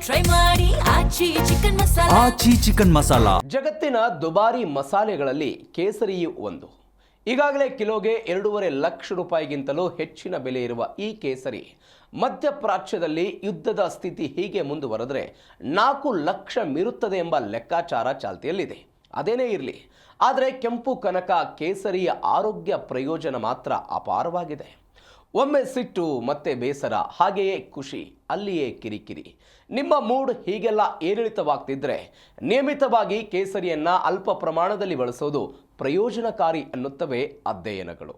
Try ಮಾಡಿ ಆಚಿ chicken masala. ಆಚಿ chicken masala ಜಗತ್ತಿನ ದುಬಾರಿ ಮಸಾಲೆಗಳಲ್ಲಿ ಕೇಸರಿಯೂ ಒಂದು. ಈಗಾಗಲೇ ಕಿಲೋಗೆ 2.5 ಲಕ್ಷ ರೂಪಾಯಿಗಿಂತಲೂ ಹೆಚ್ಚಿನ ಬೆಲೆ ಇರುವ ಈ ಕೇಸರಿ ಮಧ್ಯಪ್ರಾಚ್ಯದಲ್ಲಿ ಯುದ್ಧದ ಸ್ಥಿತಿ ಹೀಗೆ ಮುಂದುವರೆದರೆ 4 ಲಕ್ಷ ಮೀರುತ್ತದೆ ಎಂಬ ಲೆಕ್ಕಾಚಾರ ಚಾಲ್ತಿಯಲ್ಲಿದೆ. ಅದೇನೇ ಇರಲಿ, ಆದರೆ ಕೆಂಪು ಕನಕ ಕೇಸರಿಯ ಆರೋಗ್ಯ ಪ್ರಯೋಜನ ಮಾತ್ರ ಅಪಾರವಾಗಿದೆ. ಒಮ್ಮೆ ಸಿಟ್ಟು, ಮತ್ತೆ ಬೇಸರ, ಹಾಗೆಯೇ ಖುಷಿ, ಅಲ್ಲಿಯೇ ಕಿರಿಕಿರಿ. ನಿಮ್ಮ ಮೂಡ್ ಹೀಗೆಲ್ಲ ಏರಿಳಿತವಾಗ್ತಿದ್ರೆ ನಿಯಮಿತವಾಗಿ ಕೇಸರಿಯನ್ನ ಅಲ್ಪ ಪ್ರಮಾಣದಲ್ಲಿ ಬಳಸೋದು ಪ್ರಯೋಜನಕಾರಿ ಅನ್ನುತ್ತವೆ ಅಧ್ಯಯನಗಳು.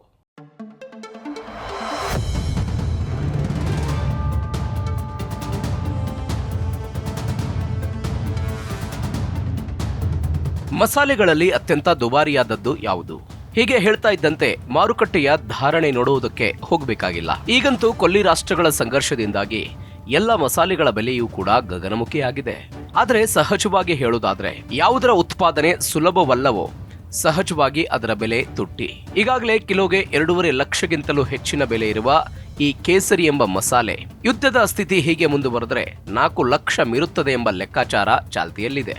ಮಸಾಲೆಗಳಲ್ಲಿ ಅತ್ಯಂತ ದುಬಾರಿಯಾದದ್ದು ಯಾವುದು? ಹೀಗೆ ಹೇಳ್ತಾ ಇದ್ದಂತೆ ಮಾರುಕಟ್ಟೆಯ ಧಾರಣೆ ನೋಡುವುದಕ್ಕೆ ಹೋಗಬೇಕಾಗಿಲ್ಲ. ಈಗಂತೂ ಕೊಲ್ಲಿ ರಾಷ್ಟ್ರಗಳ ಸಂಘರ್ಷದಿಂದಾಗಿ ಎಲ್ಲ ಮಸಾಲೆಗಳ ಬೆಲೆಯೂ ಕೂಡ ಗಗನಮುಖಿಯಾಗಿದೆ. ಆದರೆ ಸಹಜವಾಗಿ ಹೇಳುವುದಾದ್ರೆ ಯಾವುದರ ಉತ್ಪಾದನೆ ಸುಲಭವಲ್ಲವೋ ಸಹಜವಾಗಿ ಅದರ ಬೆಲೆ ತುಟ್ಟಿ. ಈಗಾಗಲೇ ಕಿಲೋಗೆ 2.5 ಲಕ್ಷಕ್ಕಿಂತಲೂ ಹೆಚ್ಚಿನ ಬೆಲೆ ಇರುವ ಈ ಕೇಸರಿ ಎಂಬ ಮಸಾಲೆ ಯುದ್ಧದ ಸ್ಥಿತಿ ಹೀಗೆ ಮುಂದುವರೆದರೆ 4 ಲಕ್ಷ ಮೀರುತ್ತದೆ ಎಂಬ ಲೆಕ್ಕಾಚಾರ ಚಾಲ್ತಿಯಲ್ಲಿದೆ.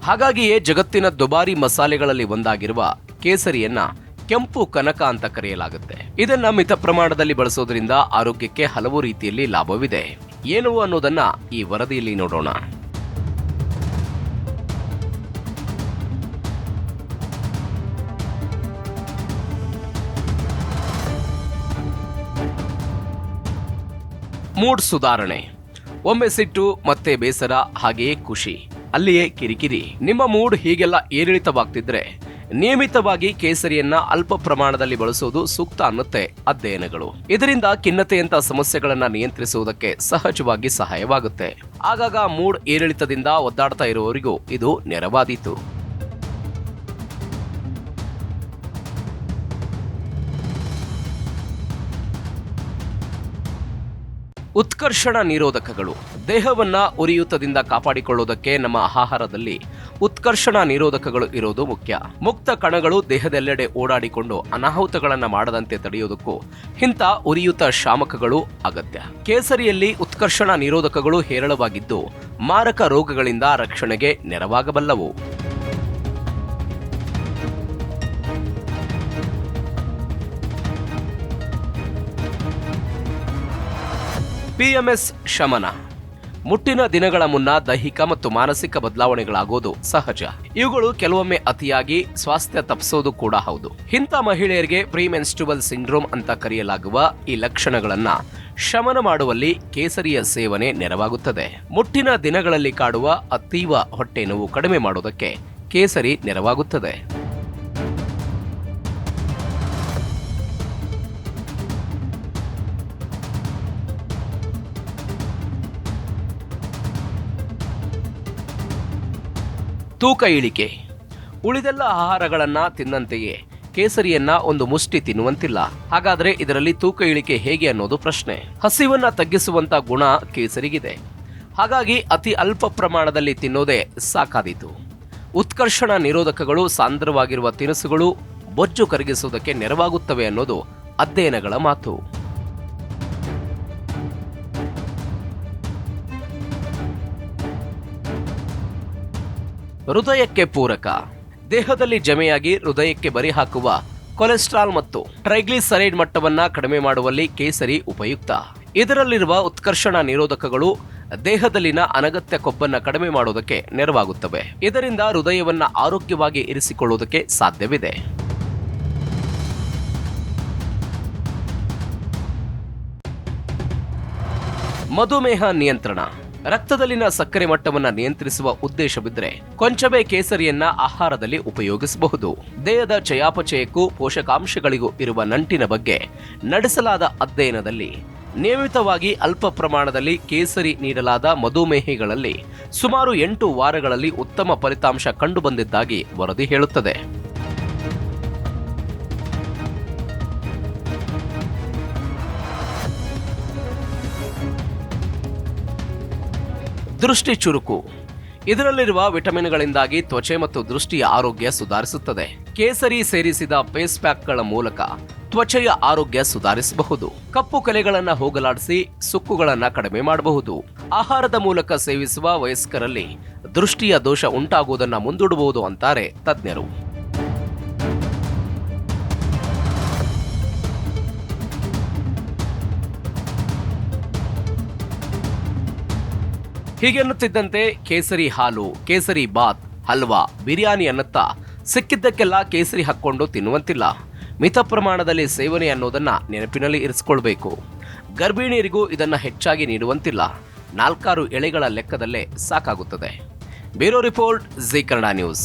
ಹಾಗಾಗಿಯೇ ಜಗತ್ತಿನ ದುಬಾರಿ ಮಸಾಲೆಗಳಲ್ಲಿ ಒಂದಾಗಿರುವ ಕೇಸರಿಯನ್ನ ಕೆಂಪು ಕನಕ ಅಂತ ಕರೆಯಲಾಗುತ್ತೆ. ಇದನ್ನ ಮಿತ ಪ್ರಮಾಣದಲ್ಲಿ ಬಳಸೋದ್ರಿಂದ ಆರೋಗ್ಯಕ್ಕೆ ಹಲವು ರೀತಿಯಲ್ಲಿ ಲಾಭವಿದೆ. ಏನು ಅನ್ನೋದನ್ನ ಈ ವರದಿಯಲ್ಲಿ ನೋಡೋಣ. ಮೂಡ್ ಸುಧಾರಣೆ. ಒಮ್ಮೆ ಸಿಟ್ಟು, ಮತ್ತೆ ಬೇಸರ, ಹಾಗೆಯೇ ಖುಷಿ, ಅಲ್ಲಿಯೇ ಕಿರಿಕಿರಿ. ನಿಮ್ಮ ಮೂಡ್ ಹೀಗೆಲ್ಲ ಏರಿಳಿತವಾಗ್ತಿದ್ರೆ ನಿಯಮಿತವಾಗಿ ಕೇಸರಿಯನ್ನ ಅಲ್ಪ ಪ್ರಮಾಣದಲ್ಲಿ ಬಳಸುವುದು ಸೂಕ್ತ ಅನ್ನುತ್ತೆ ಅಧ್ಯಯನಗಳು. ಇದರಿಂದ ಖಿನ್ನತೆಯಂತ ಸಮಸ್ಯೆಗಳನ್ನ ನಿಯಂತ್ರಿಸುವುದಕ್ಕೆ ಸಹಜವಾಗಿ ಸಹಾಯವಾಗುತ್ತೆ. ಆಗಾಗ ಮೂಡ್ ಏರಿಳಿತದಿಂದ ಒದ್ದಾಡ್ತಾ ಇರುವವರಿಗೂ ಇದು ನೆರವಾದೀತು. ಉತ್ಕರ್ಷಣ ನಿರೋಧಕಗಳು. ದೇಹವನ್ನ ಉರಿಯೂತದಿಂದ ಕಾಪಾಡಿಕೊಳ್ಳುವುದಕ್ಕೆ ನಮ್ಮ ಆಹಾರದಲ್ಲಿ ಉತ್ಕರ್ಷಣ ನಿರೋಧಕಗಳು ಇರೋದು ಮುಖ್ಯ. ಮುಕ್ತ ಕಣಗಳು ದೇಹದೆಲ್ಲೆಡೆ ಓಡಾಡಿಕೊಂಡು ಅನಾಹುತಗಳನ್ನ ಮಾಡದಂತೆ ತಡೆಯುವುದಕ್ಕೂ ಇಂಥ ಉರಿಯೂತ ಶಾಮಕಗಳು ಅಗತ್ಯ. ಕೇಸರಿಯಲ್ಲಿ ಉತ್ಕರ್ಷಣ ನಿರೋಧಕಗಳು ಹೇರಳವಾಗಿದ್ದು ಮಾರಕ ರೋಗಗಳಿಂದ ರಕ್ಷಣೆಗೆ ನೆರವಾಗಬಲ್ಲವು. PMS ಶಮನ. ಮುಟ್ಟಿನ ದಿನಗಳ ಮುನ್ನ ದೈಹಿಕ ಮತ್ತು ಮಾನಸಿಕ ಬದಲಾವಣೆಗಳಾಗೋದು ಸಹಜ. ಇವುಗಳು ಕೆಲವೊಮ್ಮೆ ಅತಿಯಾಗಿ ಸ್ವಾಸ್ಥ್ಯ ತಪ್ಪಿಸೋದು ಕೂಡ ಹೌದು. ಇಂಥ ಮಹಿಳೆಯರಿಗೆ ಪ್ರಿಮೆನ್ಸ್ಟ್ರುವಲ್ ಸಿಂಡ್ರೋಮ್ ಅಂತ ಕರೆಯಲಾಗುವ ಈ ಲಕ್ಷಣಗಳನ್ನ ಶಮನ ಮಾಡುವಲ್ಲಿ ಕೇಸರಿಯ ಸೇವನೆ ನೆರವಾಗುತ್ತದೆ. ಮುಟ್ಟಿನ ದಿನಗಳಲ್ಲಿ ಕಾಡುವ ಅತೀವ ಹೊಟ್ಟೆ ನೋವು ಕಡಿಮೆ ಮಾಡೋದಕ್ಕೆ ಕೇಸರಿ ನೆರವಾಗುತ್ತದೆ. ತೂಕ ಇಳಿಕೆ. ಉಳಿದೆಲ್ಲ ಆಹಾರಗಳನ್ನ ತಿನ್ನಂತೆಯೇ ಕೇಸರಿಯನ್ನ ಒಂದು ಮುಷ್ಟಿ ತಿನ್ನುವಂತಿಲ್ಲ. ಹಾಗಾದ್ರೆ ಇದರಲ್ಲಿ ತೂಕ ಇಳಿಕೆ ಹೇಗೆ ಅನ್ನೋದು ಪ್ರಶ್ನೆ. ಹಸಿವನ್ನ ತಗ್ಗಿಸುವಂತ ಗುಣ ಕೇಸರಿಗಿದೆ. ಹಾಗಾಗಿ ಅತಿ ಅಲ್ಪ ಪ್ರಮಾಣದಲ್ಲಿ ತಿನ್ನೋದೇ ಸಾಕಾದೀತು. ಉತ್ಕರ್ಷಣ ನಿರೋಧಕಗಳು ಸಾಂದ್ರವಾಗಿರುವ ತಿನಿಸುಗಳು ಬೊಜ್ಜು ಕರಗಿಸುವುದಕ್ಕೆ ನೆರವಾಗುತ್ತವೆ ಅನ್ನೋದು ಅಧ್ಯಯನಗಳ ಮಾತು. ಹೃದಯಕ್ಕೆ ಪೂರಕ. ದೇಹದಲ್ಲಿ ಜಮೆಯಾಗಿ ಹೃದಯಕ್ಕೆ ಬರಿ ಹಾಕುವ ಕೊಲೆಸ್ಟ್ರಾಲ್ ಮತ್ತು ಟ್ರೈಗ್ಲಿಸರೈಡ್ ಮಟ್ಟವನ್ನ ಕಡಿಮೆ ಮಾಡುವಲ್ಲಿ ಕೇಸರಿ ಉಪಯುಕ್ತ. ಇದರಲ್ಲಿರುವ ಉತ್ಕರ್ಷಣ ನಿರೋಧಕಗಳು ದೇಹದಲ್ಲಿನ ಅನಗತ್ಯ ಕೊಬ್ಬನ್ನ ಕಡಿಮೆ ಮಾಡುವುದಕ್ಕೆ ನೆರವಾಗುತ್ತವೆ. ಇದರಿಂದ ಹೃದಯವನ್ನ ಆರೋಗ್ಯವಾಗಿ ಇರಿಸಿಕೊಳ್ಳುವುದಕ್ಕೆ ಸಾಧ್ಯವಿದೆ. ಮಧುಮೇಹ ನಿಯಂತ್ರಣ. ರಕ್ತದಲ್ಲಿನ ಸಕ್ಕರೆ ಮಟ್ಟವನ್ನು ನಿಯಂತ್ರಿಸುವ ಉದ್ದೇಶವಿದ್ರೆ ಕೊಂಚವೇ ಕೇಸರಿಯನ್ನ ಆಹಾರದಲ್ಲಿ ಉಪಯೋಗಿಸಬಹುದು. ದೇಹದ ಚಯಾಪಚಯಕ್ಕೂ ಪೋಷಕಾಂಶಗಳಿಗೂ ಇರುವ ನಂಟಿನ ಬಗ್ಗೆ ನಡೆಸಲಾದ ಅಧ್ಯಯನದಲ್ಲಿ ನಿಯಮಿತವಾಗಿ ಅಲ್ಪ ಪ್ರಮಾಣದಲ್ಲಿ ಕೇಸರಿ ನೀಡಲಾದ ಮಧುಮೇಹಿಗಳಲ್ಲಿ ಸುಮಾರು 8 ವಾರಗಳಲ್ಲಿ ಉತ್ತಮ ಫಲಿತಾಂಶ ಕಂಡುಬಂದಿದ್ದಾಗಿ ವರದಿ ಹೇಳುತ್ತದೆ. ದೃಷ್ಟಿ ಚುರುಕು. ಇದರಲ್ಲಿರುವ ವಿಟಮಿನ್ಗಳಿಂದಾಗಿ ತ್ವಚೆ ಮತ್ತು ದೃಷ್ಟಿಯ ಆರೋಗ್ಯ ಸುಧಾರಿಸುತ್ತದೆ. ಕೇಸರಿ ಸೇರಿಸಿದ ಫೇಸ್ ಪ್ಯಾಕ್ಗಳ ಮೂಲಕ ತ್ವಚೆಯ ಆರೋಗ್ಯ ಸುಧಾರಿಸಬಹುದು. ಕಪ್ಪು ಕಲೆಗಳನ್ನು ಹೋಗಲಾಡಿಸಿ ಸುಕ್ಕುಗಳನ್ನು ಕಡಿಮೆ ಮಾಡಬಹುದು. ಆಹಾರದ ಮೂಲಕ ಸೇವಿಸುವ ವಯಸ್ಕರಲ್ಲಿ ದೃಷ್ಟಿಯ ದೋಷ ಉಂಟಾಗುವುದನ್ನು ಮುಂದೂಡಬಹುದು ಅಂತಾರೆ ತಜ್ಞರು. ಹೀಗೆನ್ನುತ್ತಿದ್ದಂತೆ ಕೇಸರಿ ಹಾಲು, ಕೇಸರಿ ಬಾತ್, ಹಲ್ವಾ, ಬಿರಿಯಾನಿ ಅನ್ನತ್ತಾ ಸಿಕ್ಕಿದ್ದಕ್ಕೆಲ್ಲ ಕೇಸರಿ ಹಾಕ್ಕೊಂಡು ತಿನ್ನುವಂತಿಲ್ಲ. ಮಿತ ಪ್ರಮಾಣದಲ್ಲಿ ಸೇವನೆ ಅನ್ನೋದನ್ನ ನೆನಪಿನಲ್ಲಿ ಇರಿಸಿಕೊಳ್ಬೇಕು. ಗರ್ಭಿಣಿಯರಿಗೂ ಇದನ್ನ ಹೆಚ್ಚಾಗಿ ನೀಡುವಂತಿಲ್ಲ. 4-6 ಎಳೆಗಳ ಲೆಕ್ಕದಲ್ಲೇ ಸಾಕಾಗುತ್ತದೆ. Bureau report, Zee Kannada news.